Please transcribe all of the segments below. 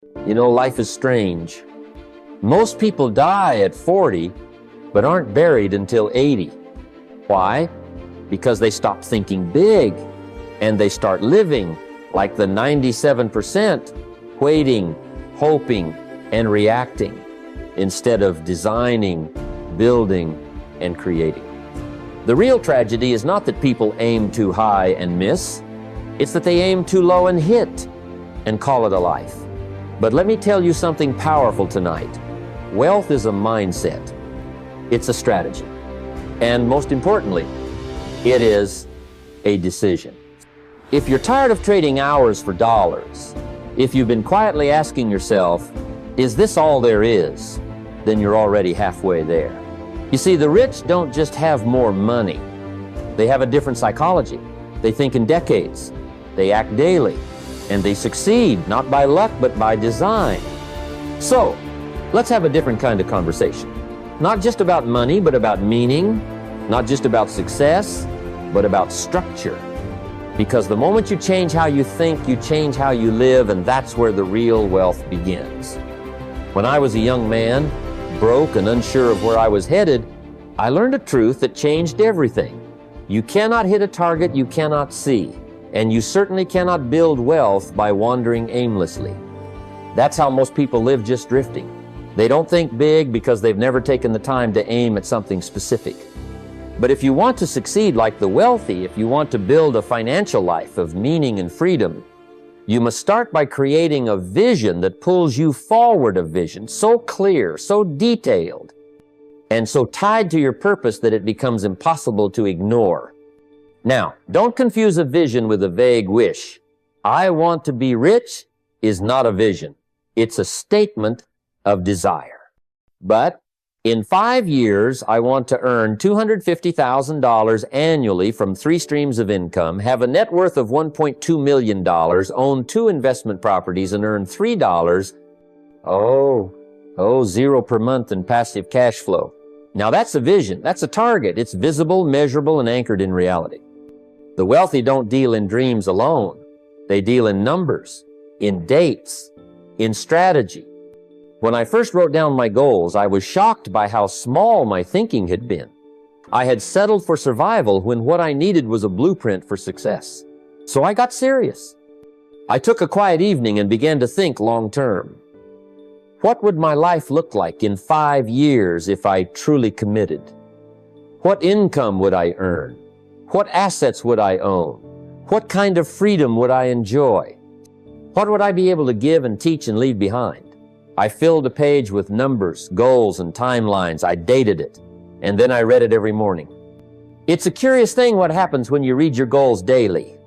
You know, life is strange. Most people die at 40, but aren't buried until 80. Why? Because they stop thinking big and they start living like the 97%, waiting, hoping, and reacting instead of designing, building, and creating. The real tragedy is not that people aim too high and miss. It's that they aim too low and hit and call it a life. But let me tell you something powerful tonight. Wealth is a mindset. It's a strategy. And most importantly, it is a decision. If you're tired of trading hours for dollars, if you've been quietly asking yourself, is this all there is? Then you're already halfway there. You see, the rich don't just have more money. They have a different psychology. They think in decades. They act daily. And they succeed, not by luck, but by design. So, let's have a different kind of conversation. Not just about money, but about meaning. Not just about success, but about structure. Because the moment you change how you think, you change how you live, and that's where the real wealth begins. When I was a young man, broke and unsure of where I was headed, I learned a truth that changed everything. You cannot hit a target you cannot see, and you certainly cannot build wealth by wandering aimlessly. That's how most people live, just drifting. They don't think big because they've never taken the time to aim at something specific. But if you want to succeed like the wealthy, if you want to build a financial life of meaning and freedom, you must start by creating a vision that pulls you forward, a vision so clear, so detailed, and so tied to your purpose that it becomes impossible to ignore. Now, don't confuse a vision with a vague wish. I want to be rich is not a vision. It's a statement of desire. But in 5 years, I want to earn $250,000 annually from 3 streams of income, have a net worth of $1.2 million, own 2 investment properties, and earn $3, zero per month in passive cash flow. Now that's a vision. That's a target. It's visible, measurable, and anchored in reality. The wealthy don't deal in dreams alone. They deal in numbers, in dates, in strategy. When I first wrote down my goals, I was shocked by how small my thinking had been. I had settled for survival when what I needed was a blueprint for success. So I got serious. I took a quiet evening and began to think long term. What would my life look like in 5 years if I truly committed? What income would I earn? What assets would I own? What kind of freedom would I enjoy? What would I be able to give and teach and leave behind? I filled a page with numbers, goals, and timelines. I dated it, and then I read it every morning. It's a curious thing what happens when you read your goals daily.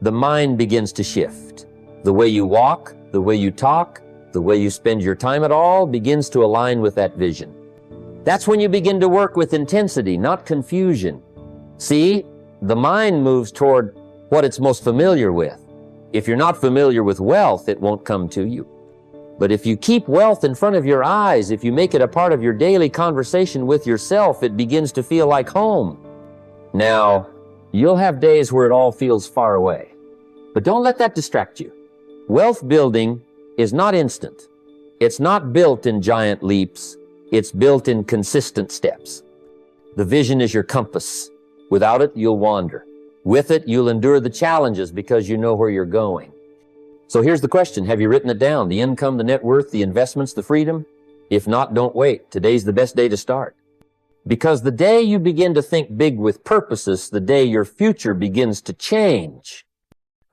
The mind begins to shift. The way you walk, the way you talk, the way you spend your time at all begins to align with that vision. That's when you begin to work with intensity, not confusion. See, the mind moves toward what it's most familiar with. If you're not familiar with wealth, it won't come to you. But if you keep wealth in front of your eyes, if you make it a part of your daily conversation with yourself, it begins to feel like home. Now, you'll have days where it all feels far away. But don't let that distract you. Wealth building is not instant. It's not built in giant leaps. It's built in consistent steps. The vision is your compass. Without it, you'll wander. With it, you'll endure the challenges because you know where you're going. So here's the question. Have you written it down? The income, the net worth, the investments, the freedom? If not, don't wait. Today's the best day to start. Because the day you begin to think big with purposes, the day your future begins to change.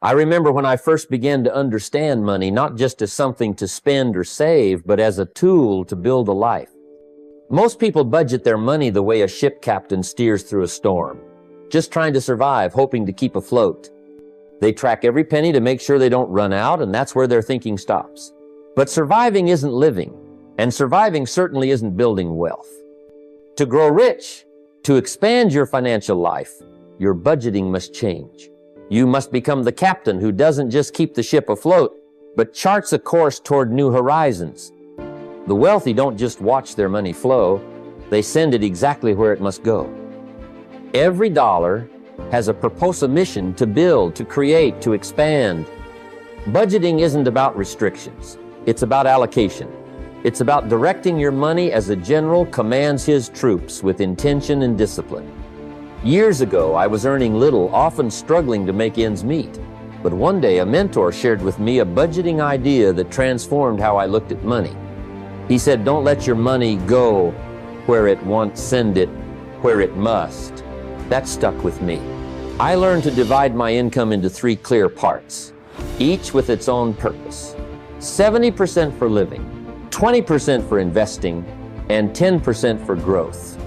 I remember when I first began to understand money, not just as something to spend or save, but as a tool to build a life. Most people budget their money the way a ship captain steers through a storm, just trying to survive, hoping to keep afloat. They track every penny to make sure they don't run out, and that's where their thinking stops. But surviving isn't living, and surviving certainly isn't building wealth. To grow rich, to expand your financial life, your budgeting must change. You must become the captain who doesn't just keep the ship afloat, but charts a course toward new horizons. The wealthy don't just watch their money flow, they send it exactly where it must go. Every dollar has a purpose, a mission to build, to create, to expand. Budgeting isn't about restrictions. It's about allocation. It's about directing your money as a general commands his troops with intention and discipline. Years ago, I was earning little, often struggling to make ends meet. But one day, a mentor shared with me a budgeting idea that transformed how I looked at money. He said, "Don't let your money go where it wants, send it where it must." That stuck with me. I learned to divide my income into 3 clear parts, each with its own purpose. 70% for living, 20% for investing, and 10% for growth.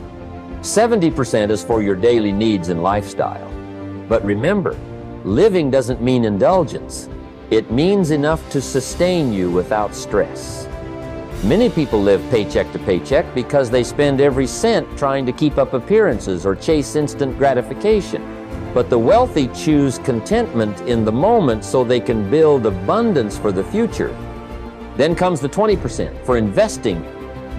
70% is for your daily needs and lifestyle. But remember, living doesn't mean indulgence. It means enough to sustain you without stress. Many people live paycheck to paycheck because they spend every cent trying to keep up appearances or chase instant gratification. But the wealthy choose contentment in the moment so they can build abundance for the future. Then comes the 20% for investing.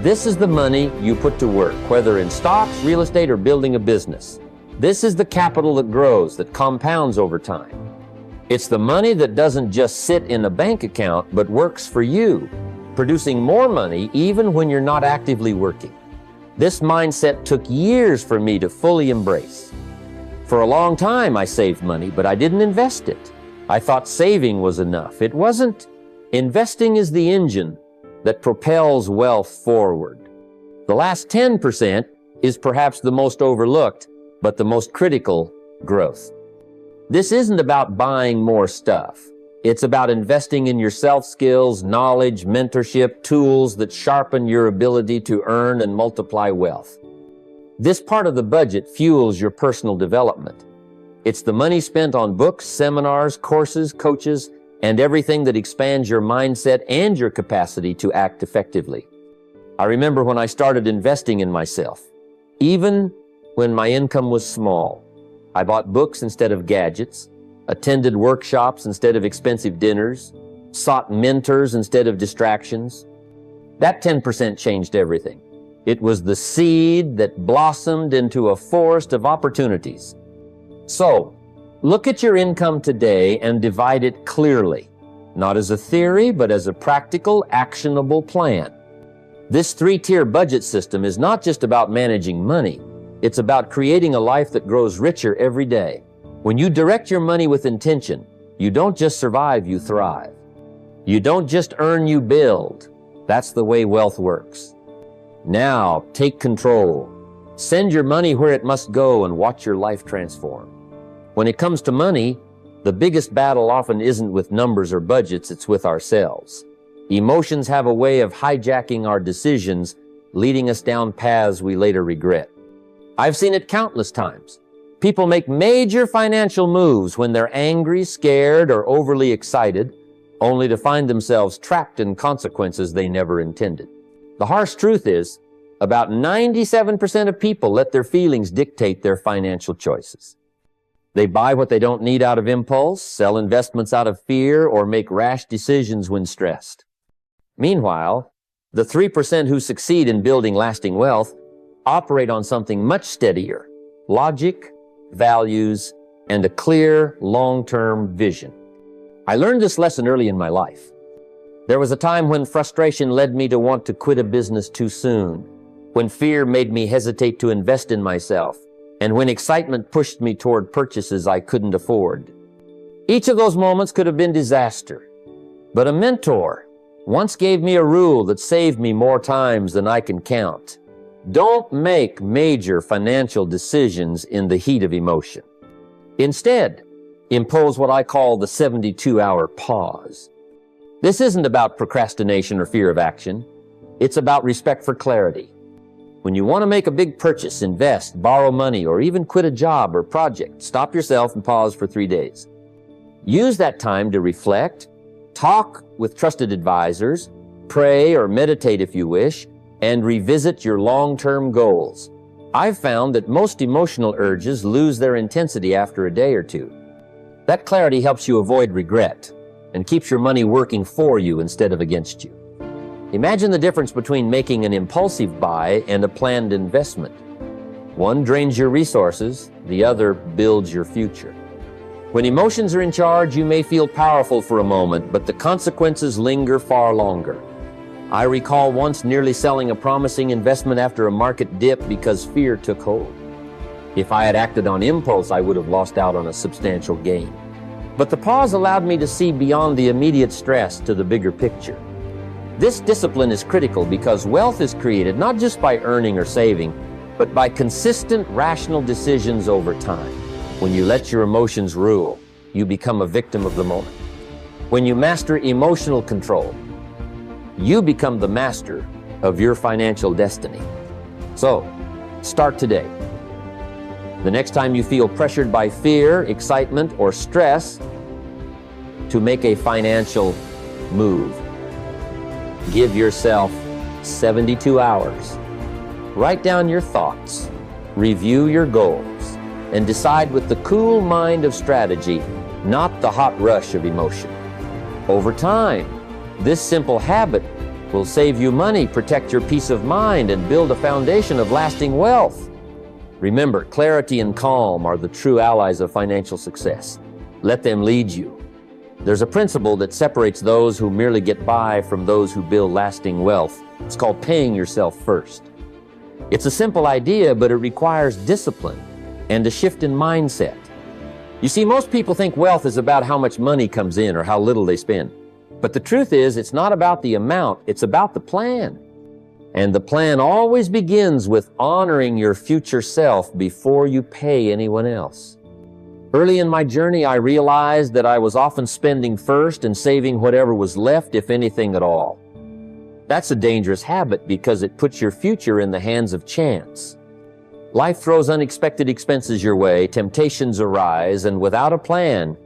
This is the money you put to work, whether in stocks, real estate, or building a business. This is the capital that grows, that compounds over time. It's the money that doesn't just sit in a bank account, but works for you, producing more money even when you're not actively working. This mindset took years for me to fully embrace. For a long time, I saved money, but I didn't invest it. I thought saving was enough. It wasn't. Investing is the engine that propels wealth forward. The last 10% is perhaps the most overlooked, but the most critical growth. This isn't about buying more stuff. It's about investing in yourself skills, knowledge, mentorship, tools that sharpen your ability to earn and multiply wealth. This part of the budget fuels your personal development. It's the money spent on books, seminars, courses, coaches, and everything that expands your mindset and your capacity to act effectively. I remember when I started investing in myself. Even when my income was small, I bought books instead of gadgets, attended workshops instead of expensive dinners, sought mentors instead of distractions. That 10% changed everything. It was the seed that blossomed into a forest of opportunities. So, look at your income today and divide it clearly, not as a theory, but as a practical, actionable plan. This 3-tier budget system is not just about managing money. It's about creating a life that grows richer every day. When you direct your money with intention, you don't just survive, you thrive. You don't just earn, you build. That's the way wealth works. Now, take control. Send your money where it must go and watch your life transform. When it comes to money, the biggest battle often isn't with numbers or budgets, it's with ourselves. Emotions have a way of hijacking our decisions, leading us down paths we later regret. I've seen it countless times. People make major financial moves when they're angry, scared, or overly excited, only to find themselves trapped in consequences they never intended. The harsh truth is, about 97% of people let their feelings dictate their financial choices. They buy what they don't need out of impulse, sell investments out of fear, or make rash decisions when stressed. Meanwhile, the 3% who succeed in building lasting wealth operate on something much steadier: logic, values, and a clear, long-term vision. I learned this lesson early in my life. There was a time when frustration led me to want to quit a business too soon, when fear made me hesitate to invest in myself, and when excitement pushed me toward purchases I couldn't afford. Each of those moments could have been disaster, but a mentor once gave me a rule that saved me more times than I can count. Don't make major financial decisions in the heat of emotion. Instead, impose what I call the 72-hour pause. This isn't about procrastination or fear of action. It's about respect for clarity. When you want to make a big purchase, invest, borrow money, or even quit a job or project, stop yourself and pause for 3 days. Use that time to reflect, talk with trusted advisors, pray or meditate if you wish, and revisit your long-term goals. I've found that most emotional urges lose their intensity after a day or two. That clarity helps you avoid regret and keeps your money working for you instead of against you. Imagine the difference between making an impulsive buy and a planned investment. One drains your resources, the other builds your future. When emotions are in charge, you may feel powerful for a moment, but the consequences linger far longer. I recall once nearly selling a promising investment after a market dip because fear took hold. If I had acted on impulse, I would have lost out on a substantial gain. But the pause allowed me to see beyond the immediate stress to the bigger picture. This discipline is critical because wealth is created not just by earning or saving, but by consistent, rational decisions over time. When you let your emotions rule, you become a victim of the moment. When you master emotional control, you become the master of your financial destiny. So, start today. The next time you feel pressured by fear, excitement, or stress to make a financial move, give yourself 72 hours. Write down your thoughts, review your goals, and decide with the cool mind of strategy, not the hot rush of emotion. Over time, this simple habit will save you money, protect your peace of mind, and build a foundation of lasting wealth. Remember, clarity and calm are the true allies of financial success. Let them lead you. There's a principle that separates those who merely get by from those who build lasting wealth. It's called paying yourself first. It's a simple idea, but it requires discipline and a shift in mindset. You see, most people think wealth is about how much money comes in or how little they spend. But the truth is, it's not about the amount, it's about the plan. And the plan always begins with honoring your future self before you pay anyone else. Early in my journey, I realized that I was often spending first and saving whatever was left, if anything at all. That's a dangerous habit because it puts your future in the hands of chance. Life throws unexpected expenses your way, temptations arise, and without a plan,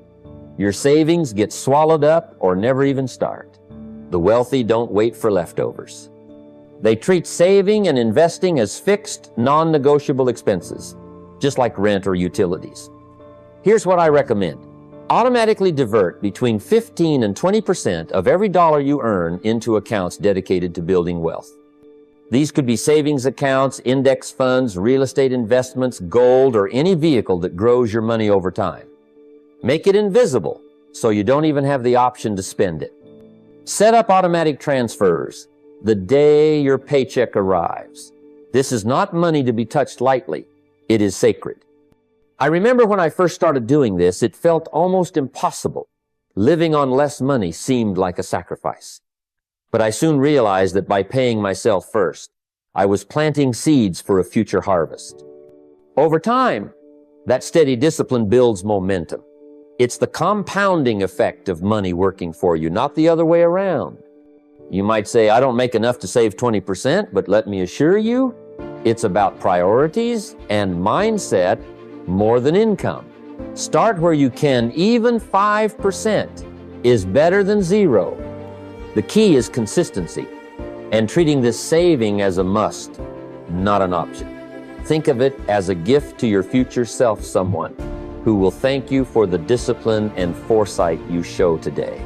your savings get swallowed up or never even start. The wealthy don't wait for leftovers. They treat saving and investing as fixed, non-negotiable expenses, just like rent or utilities. Here's what I recommend. Automatically divert between 15 and 20% of every dollar you earn into accounts dedicated to building wealth. These could be savings accounts, index funds, real estate investments, gold, or any vehicle that grows your money over time. Make it invisible so you don't even have the option to spend it. Set up automatic transfers the day your paycheck arrives. This is not money to be touched lightly. It is sacred. I remember when I first started doing this, it felt almost impossible. Living on less money seemed like a sacrifice. But I soon realized that by paying myself first, I was planting seeds for a future harvest. Over time, that steady discipline builds momentum. It's the compounding effect of money working for you, not the other way around. You might say, I don't make enough to save 20%, but let me assure you, it's about priorities and mindset more than income. Start where you can. Even 5% is better than zero. The key is consistency and treating this saving as a must, not an option. Think of it as a gift to your future self, someone who will thank you for the discipline and foresight you show today.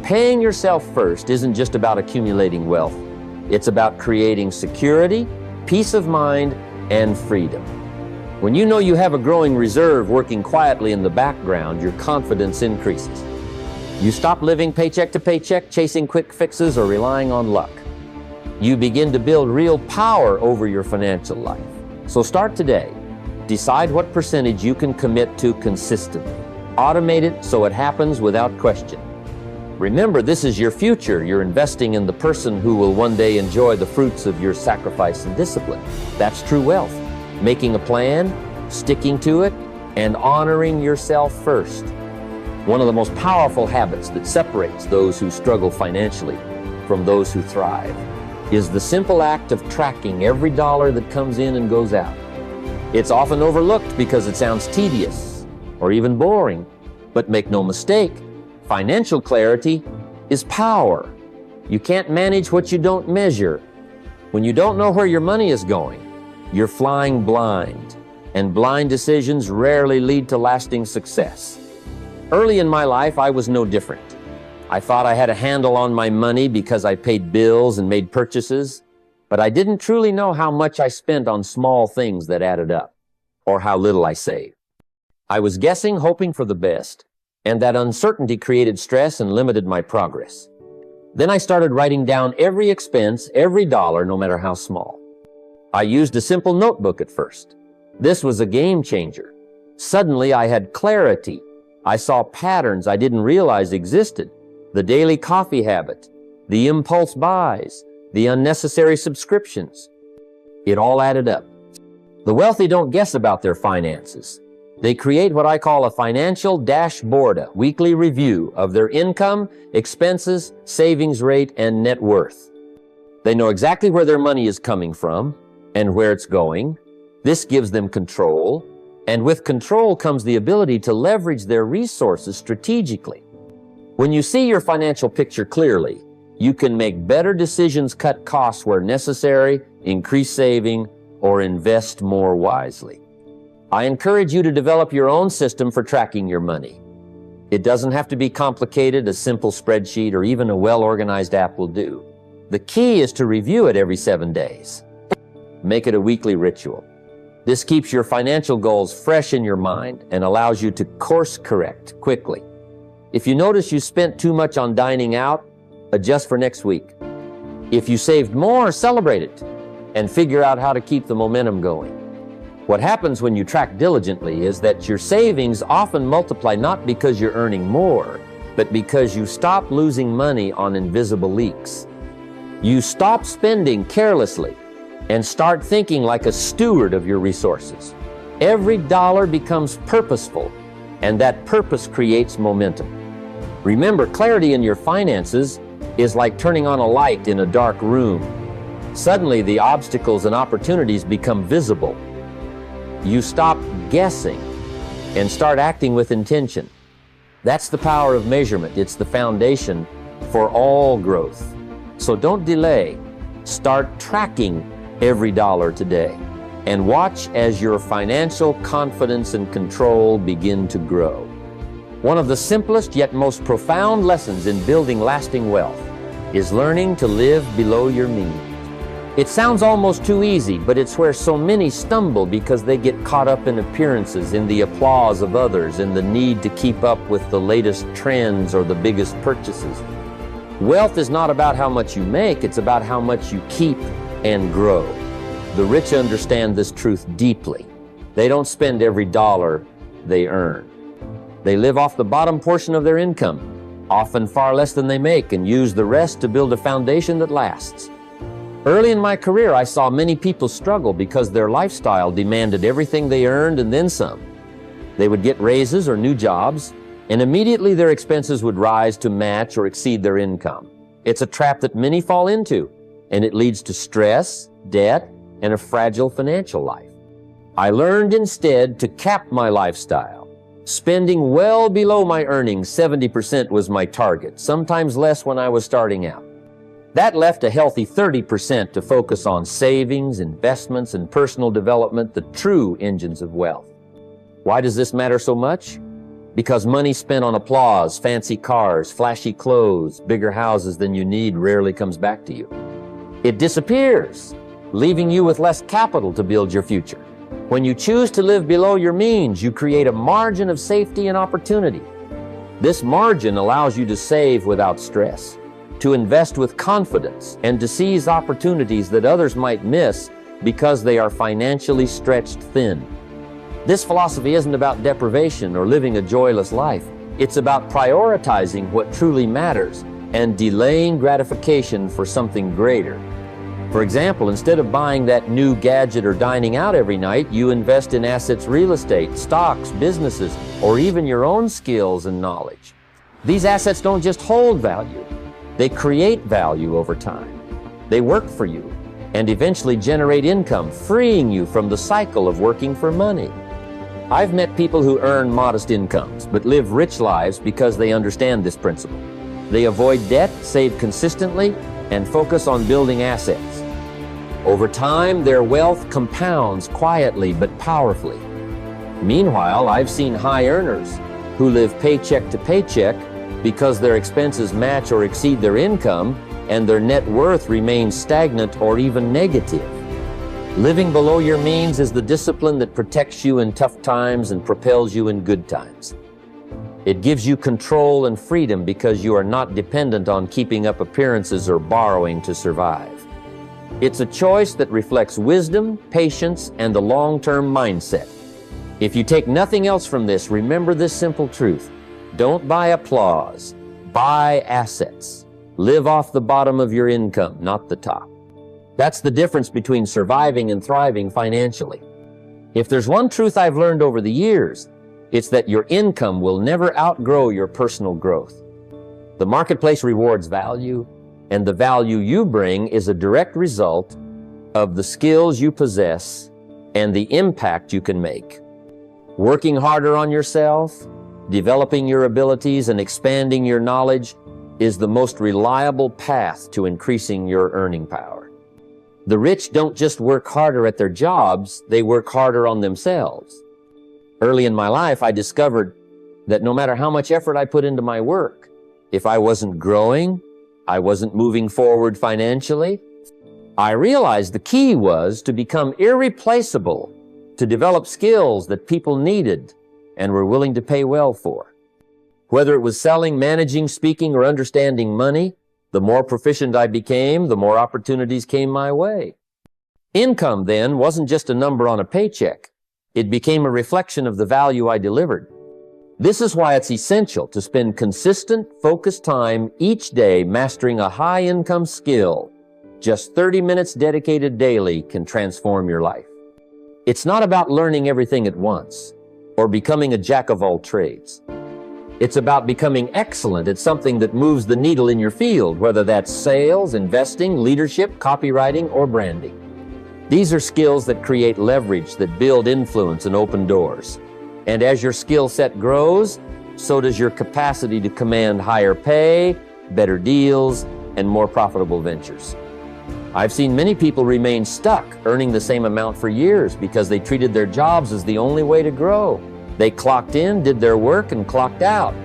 Paying yourself first isn't just about accumulating wealth. It's about creating security, peace of mind, and freedom. When you know you have a growing reserve working quietly in the background, your confidence increases. You stop living paycheck to paycheck, chasing quick fixes or relying on luck. You begin to build real power over your financial life. So start today. Decide what percentage you can commit to consistently. Automate it so it happens without question. Remember, this is your future. You're investing in the person who will one day enjoy the fruits of your sacrifice and discipline. That's true wealth. Making a plan, sticking to it, and honoring yourself first. One of the most powerful habits that separates those who struggle financially from those who thrive is the simple act of tracking every dollar that comes in and goes out. It's often overlooked because it sounds tedious or even boring, but make no mistake, financial clarity is power. You can't manage what you don't measure. When you don't know where your money is going, you're flying blind, and blind decisions rarely lead to lasting success. Early in my life, I was no different. I thought I had a handle on my money because I paid bills and made purchases, but I didn't truly know how much I spent on small things that added up, or how little I saved. I was guessing, hoping for the best, and that uncertainty created stress and limited my progress. Then I started writing down every expense, every dollar, no matter how small. I used a simple notebook at first. This was a game changer. Suddenly I had clarity. I saw patterns I didn't realize existed. The daily coffee habit, the impulse buys, the unnecessary subscriptions. It all added up. The wealthy don't guess about their finances. They create what I call a financial dashboard, a weekly review of their income, expenses, savings rate, and net worth. They know exactly where their money is coming from and where it's going. This gives them control, and with control comes the ability to leverage their resources strategically. When you see your financial picture clearly, you can make better decisions, cut costs where necessary, increase saving, or invest more wisely. I encourage you to develop your own system for tracking your money. It doesn't have to be complicated. A simple spreadsheet or even a well-organized app will do. The key is to review it every 7 days. Make it a weekly ritual. This keeps your financial goals fresh in your mind and allows you to course correct quickly. If you notice you spent too much on dining out, adjust for next week. If you saved more, celebrate it and figure out how to keep the momentum going. What happens when you track diligently is that your savings often multiply not because you're earning more, but because you stop losing money on invisible leaks. You stop spending carelessly and start thinking like a steward of your resources. Every dollar becomes purposeful, and that purpose creates momentum. Remember, clarity in your finances is like turning on a light in a dark room. Suddenly, the obstacles and opportunities become visible. You stop guessing and start acting with intention. That's the power of measurement. It's the foundation for all growth. So don't delay. Start tracking every dollar today and watch as your financial confidence and control begin to grow. One of the simplest yet most profound lessons in building lasting wealth is learning to live below your means. It sounds almost too easy, but it's where so many stumble because they get caught up in appearances, in the applause of others, in the need to keep up with the latest trends or the biggest purchases. Wealth is not about how much you make, it's about how much you keep and grow. The rich understand this truth deeply. They don't spend every dollar they earn. They live off the bottom portion of their income, often far less than they make, and use the rest to build a foundation that lasts. Early in my career, I saw many people struggle because their lifestyle demanded everything they earned and then some. They would get raises or new jobs, and immediately their expenses would rise to match or exceed their income. It's a trap that many fall into, and it leads to stress, debt, and a fragile financial life. I learned instead to cap my lifestyle. Spending well below my earnings, 70% was my target, sometimes less when I was starting out. That left a healthy 30% to focus on savings, investments, and personal development, the true engines of wealth. Why does this matter so much? Because money spent on applause, fancy cars, flashy clothes, bigger houses than you need rarely comes back to you. It disappears, leaving you with less capital to build your future. When you choose to live below your means, you create a margin of safety and opportunity. This margin allows you to save without stress, to invest with confidence, and to seize opportunities that others might miss because they are financially stretched thin. This philosophy isn't about deprivation or living a joyless life. It's about prioritizing what truly matters and delaying gratification for something greater. For example, instead of buying that new gadget or dining out every night, you invest in assets, real estate, stocks, businesses, or even your own skills and knowledge. These assets don't just hold value. They create value over time. They work for you and eventually generate income, freeing you from the cycle of working for money. I've met people who earn modest incomes but live rich lives because they understand this principle. They avoid debt, save consistently, and focus on building assets. Over time, their wealth compounds quietly but powerfully. Meanwhile, I've seen high earners who live paycheck to paycheck because their expenses match or exceed their income and their net worth remains stagnant or even negative. Living below your means is the discipline that protects you in tough times and propels you in good times. It gives you control and freedom because you are not dependent on keeping up appearances or borrowing to survive. It's a choice that reflects wisdom, patience, and a long-term mindset. If you take nothing else from this, remember this simple truth. Don't buy applause, buy assets. Live off the bottom of your income, not the top. That's the difference between surviving and thriving financially. If there's one truth I've learned over the years, it's that your income will never outgrow your personal growth. The marketplace rewards value, and the value you bring is a direct result of the skills you possess and the impact you can make. Working harder on yourself, developing your abilities, and expanding your knowledge is the most reliable path to increasing your earning power. The rich don't just work harder at their jobs, they work harder on themselves. Early in my life, I discovered that no matter how much effort I put into my work, if I wasn't growing, I wasn't moving forward financially, I realized the key was to become irreplaceable, to develop skills that people needed and were willing to pay well for. Whether it was selling, managing, speaking, or understanding money, the more proficient I became, the more opportunities came my way. Income then wasn't just a number on a paycheck. It became a reflection of the value I delivered. This is why it's essential to spend consistent, focused time each day mastering a high-income skill. Just 30 minutes dedicated daily can transform your life. It's not about learning everything at once or becoming a jack of all trades. It's about becoming excellent at something that moves the needle in your field, whether that's sales, investing, leadership, copywriting, or branding. These are skills that create leverage, that build influence and open doors. And as your skill set grows, so does your capacity to command higher pay, better deals, and more profitable ventures. I've seen many people remain stuck earning the same amount for years because they treated their jobs as the only way to grow. They clocked in, did their work, and clocked out.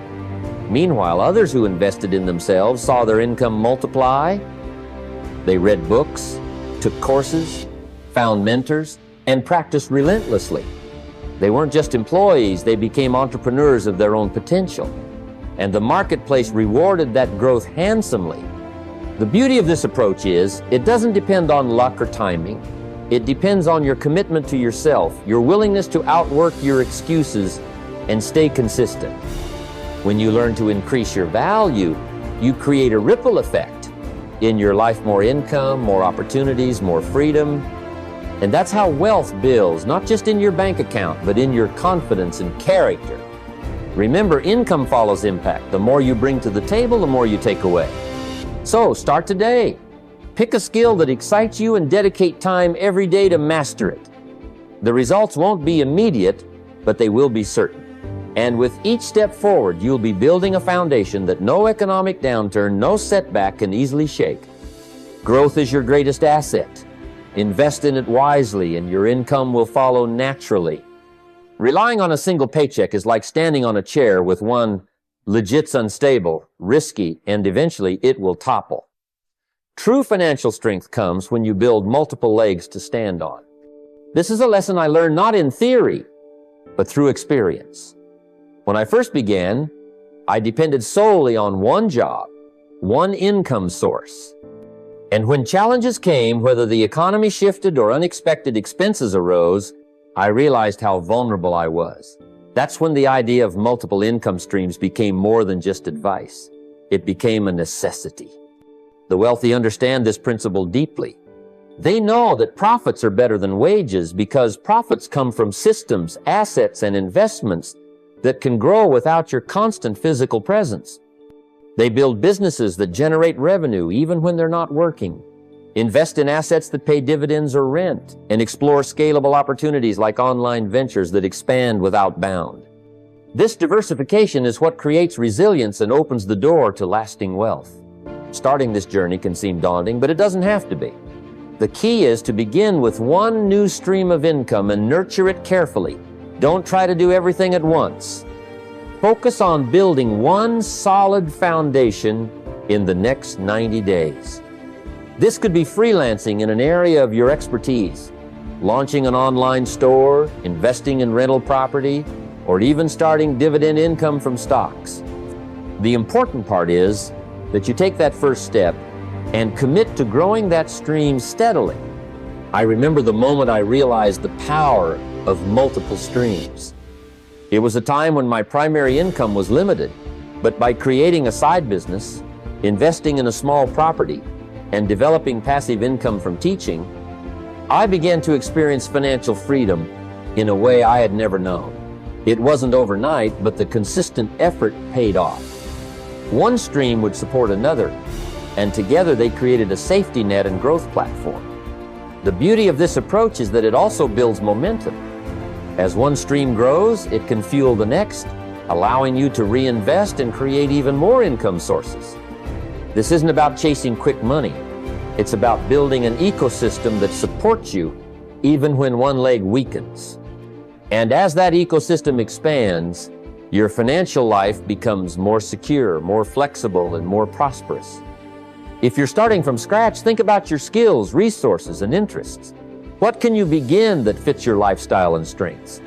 Meanwhile, others who invested in themselves saw their income multiply. They read books, took courses, found mentors, and practiced relentlessly. They weren't just employees, they became entrepreneurs of their own potential. And the marketplace rewarded that growth handsomely. The beauty of this approach is, it doesn't depend on luck or timing. It depends on your commitment to yourself, your willingness to outwork your excuses and stay consistent. When you learn to increase your value, you create a ripple effect. In your life, more income, more opportunities, more freedom. And that's how wealth builds, not just in your bank account, but in your confidence and character. Remember, income follows impact. The more you bring to the table, the more you take away. So, start today. Pick a skill that excites you and dedicate time every day to master it. The results won't be immediate, but they will be certain. And with each step forward, you'll be building a foundation that no economic downturn, no setback can easily shake. Growth is your greatest asset. Invest in it wisely, and your income will follow naturally. Relying on a single paycheck is like standing on a chair with one legit's unstable, risky, and eventually it will topple. True financial strength comes when you build multiple legs to stand on. This is a lesson I learned not in theory, but through experience. When I first began, I depended solely on one job, one income source. And when challenges came, whether the economy shifted or unexpected expenses arose, I realized how vulnerable I was. That's when the idea of multiple income streams became more than just advice. It became a necessity. The wealthy understand this principle deeply. They know that profits are better than wages because profits come from systems, assets, and investments that can grow without your constant physical presence. They build businesses that generate revenue even when they're not working, invest in assets that pay dividends or rent, and explore scalable opportunities like online ventures that expand without bound. This diversification is what creates resilience and opens the door to lasting wealth. Starting this journey can seem daunting, but it doesn't have to be. The key is to begin with one new stream of income and nurture it carefully. Don't try to do everything at once. Focus on building one solid foundation in the next 90 days. This could be freelancing in an area of your expertise, launching an online store, investing in rental property, or even starting dividend income from stocks. The important part is that you take that first step and commit to growing that stream steadily. I remember the moment I realized the power of multiple streams. It was a time when my primary income was limited, but by creating a side business, investing in a small property, and developing passive income from teaching, I began to experience financial freedom in a way I had never known. It wasn't overnight, but the consistent effort paid off. One stream would support another, and together they created a safety net and growth platform. The beauty of this approach is that it also builds momentum. As one stream grows, it can fuel the next, allowing you to reinvest and create even more income sources. This isn't about chasing quick money. It's about building an ecosystem that supports you even when one leg weakens. And as that ecosystem expands, your financial life becomes more secure, more flexible, and more prosperous. If you're starting from scratch, think about your skills, resources, and interests. What can you begin that fits your lifestyle and strengths?